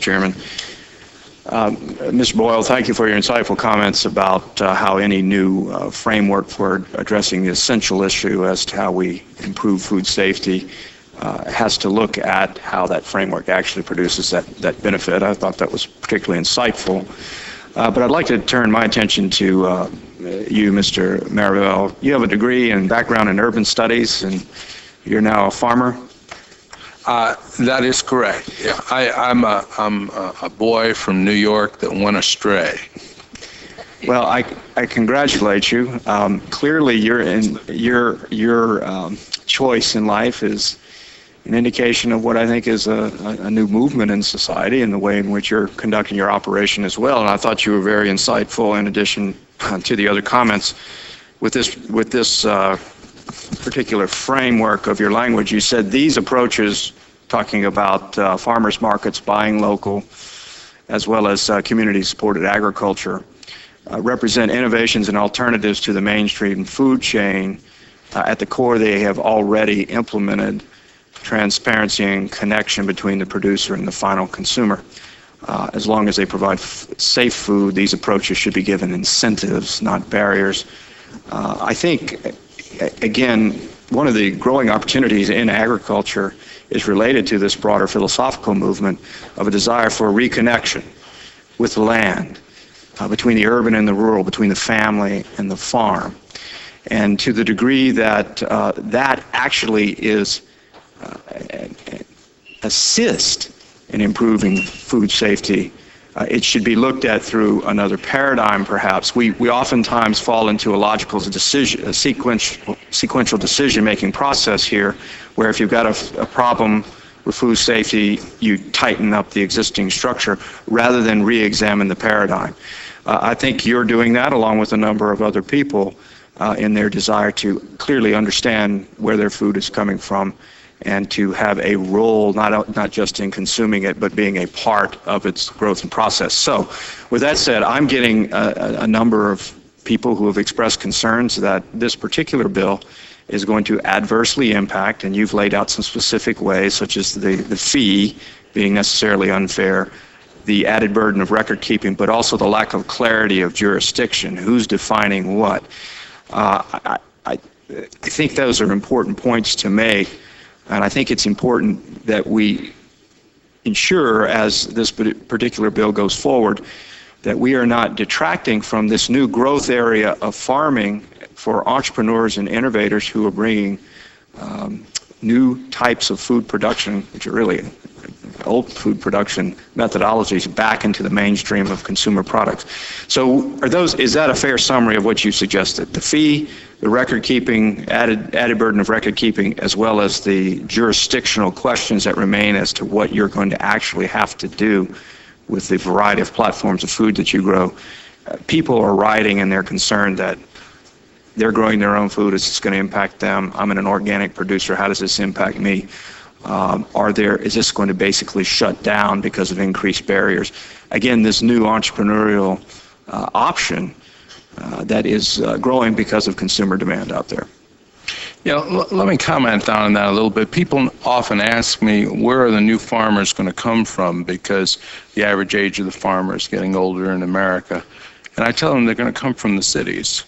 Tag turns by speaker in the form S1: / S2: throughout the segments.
S1: Chairman. Mr. Boyle, thank you for your insightful comments about how any new framework for addressing the essential issue as to how we improve food safety has to look at how that framework actually produces that benefit. I thought that was particularly insightful. But I'd like to turn my attention to you, Mr. Marivelle. You have a degree and background in urban studies, and you're now a farmer.
S2: That is correct. Yeah, I'm a boy from New York that went astray.
S1: Well, I congratulate you. Clearly, your choice in life is an indication of what I think is a new movement in society and the way in which you're conducting your operation as well. And I thought you were very insightful in addition to the other comments with this particular framework of your language. You said these approaches, talking about farmers markets, buying local, as well as community-supported agriculture, represent innovations and alternatives to the mainstream food chain. At the core, they have already implemented transparency and connection between the producer and the final consumer. As long as they provide safe food, these approaches should be given incentives, not barriers. I think, again, one of the growing opportunities in agriculture is related to this broader philosophical movement of a desire for reconnection with the land, between the urban and the rural, between the family and the farm. And to the degree that that actually is assist in improving food safety, it should be looked at through another paradigm, perhaps. We oftentimes fall into a logical sequential decision-making process here, where if you've got a problem with food safety, you tighten up the existing structure rather than re-examine the paradigm. I think you're doing that along with a number of other people in their desire to clearly understand where their food is coming from and to have a role, not just in consuming it, but being a part of its growth and process. So, with that said, I'm getting a number of people who have expressed concerns that this particular bill is going to adversely impact, and you've laid out some specific ways, such as the fee being necessarily unfair, the added burden of record keeping, but also the lack of clarity of jurisdiction, who's defining what. I think those are important points to make. And I think it's important that we ensure, as this particular bill goes forward, that we are not detracting from this new growth area of farming for entrepreneurs and innovators who are bringing new types of food production, which are really old food production methodologies, back into the mainstream of consumer products. So is that a fair summary of what you suggested? The fee, the record keeping, added burden of record keeping, as well as the jurisdictional questions that remain as to what you're going to actually have to do with the variety of platforms of food that you grow. People are writing and they're concerned that they're growing their own food. Is this going to impact them? I'm an organic producer. How does this impact me? Is this going to basically shut down because of increased barriers? Again, this new entrepreneurial option that is growing because of consumer demand out there.
S2: Yeah, let me comment on that a little bit. People often ask me, where are the new farmers going to come from, because the average age of the farmer is getting older in America. And I tell them they're going to come from the cities.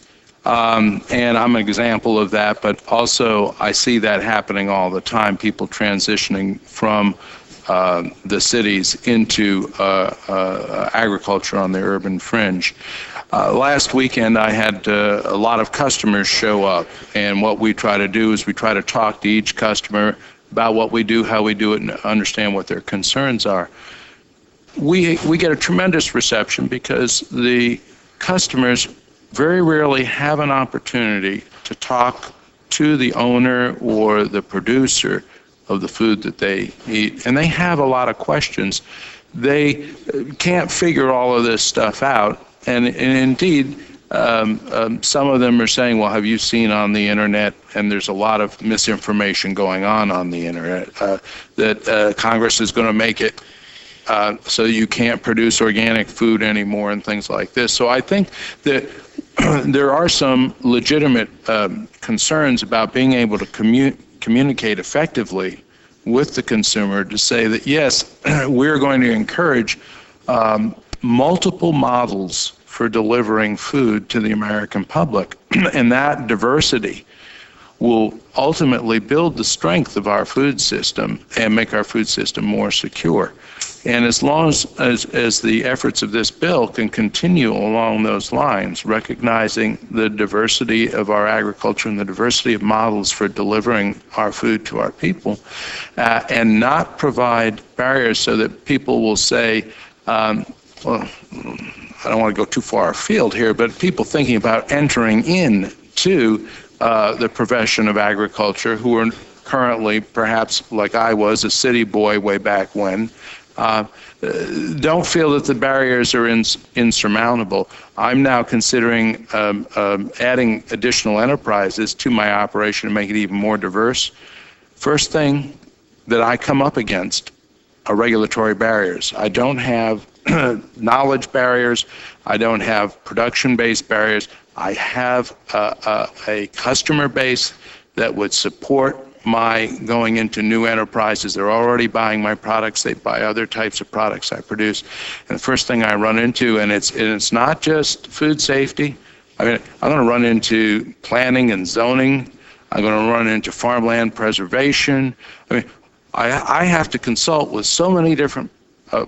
S2: And I'm an example of that, but also I see that happening all the time, people transitioning from the cities into agriculture on the urban fringe. Last weekend I had a lot of customers show up, and what we try to do is we try to talk to each customer about what we do, how we do it, and understand what their concerns are. We get a tremendous reception because the customers very rarely have an opportunity to talk to the owner or the producer of the food that they eat, and they have a lot of questions. They can't figure all of this stuff out, and indeed some of them are saying, well, have you seen on the internet, and there's a lot of misinformation going on the internet, that Congress is going to make it so you can't produce organic food anymore and things like this. So I think that there are some legitimate concerns about being able to communicate effectively with the consumer to say that, yes, we're going to encourage multiple models for delivering food to the American public. And that diversity will ultimately build the strength of our food system and make our food system more secure. And as long as the efforts of this bill can continue along those lines, recognizing the diversity of our agriculture and the diversity of models for delivering our food to our people, and not provide barriers so that people will say, well, I don't want to go too far afield here, but people thinking about entering into the profession of agriculture who are currently, perhaps like I was, a city boy way back when, don't feel that the barriers are insurmountable. I'm now considering adding additional enterprises to my operation to make it even more diverse. First thing that I come up against are regulatory barriers. I don't have knowledge barriers. I don't have production-based barriers. I have a customer base that would support my going into new enterprises. They're already buying my products. They buy other types of products I produce. And the first thing I run into, and it's not just food safety. I mean, I'm going to run into planning and zoning. I'm going to run into farmland preservation. I mean, I have to consult with so many different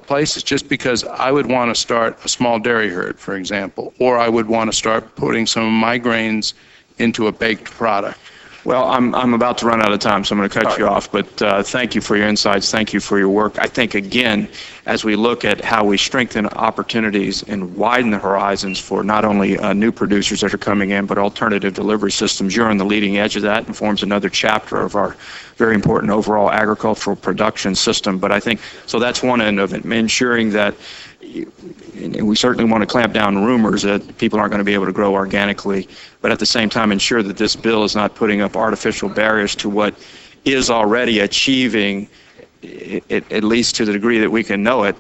S2: places just because I would want to start a small dairy herd, for example, or I would want to start putting some of my grains into a baked product.
S1: Well, I'm about to run out of time, so I'm going to cut you off, but thank you for your insights. Thank you for your work. I think, again, as we look at how we strengthen opportunities and widen the horizons for not only new producers that are coming in, but alternative delivery systems, you're on the leading edge of that and forms another chapter of our very important overall agricultural production system. But I think, so that's one end of it, ensuring that and we certainly want to clamp down rumors that people aren't going to be able to grow organically, but at the same time ensure that this bill is not putting up artificial barriers to what is already achieving, at least to the degree that we can know it,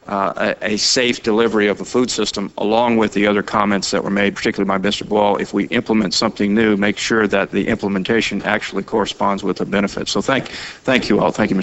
S1: a safe delivery of a food system, along with the other comments that were made, particularly by Mr. Boyle. If we implement something new, make sure that the implementation actually corresponds with the benefit. So thank you all. Thank you, Mr.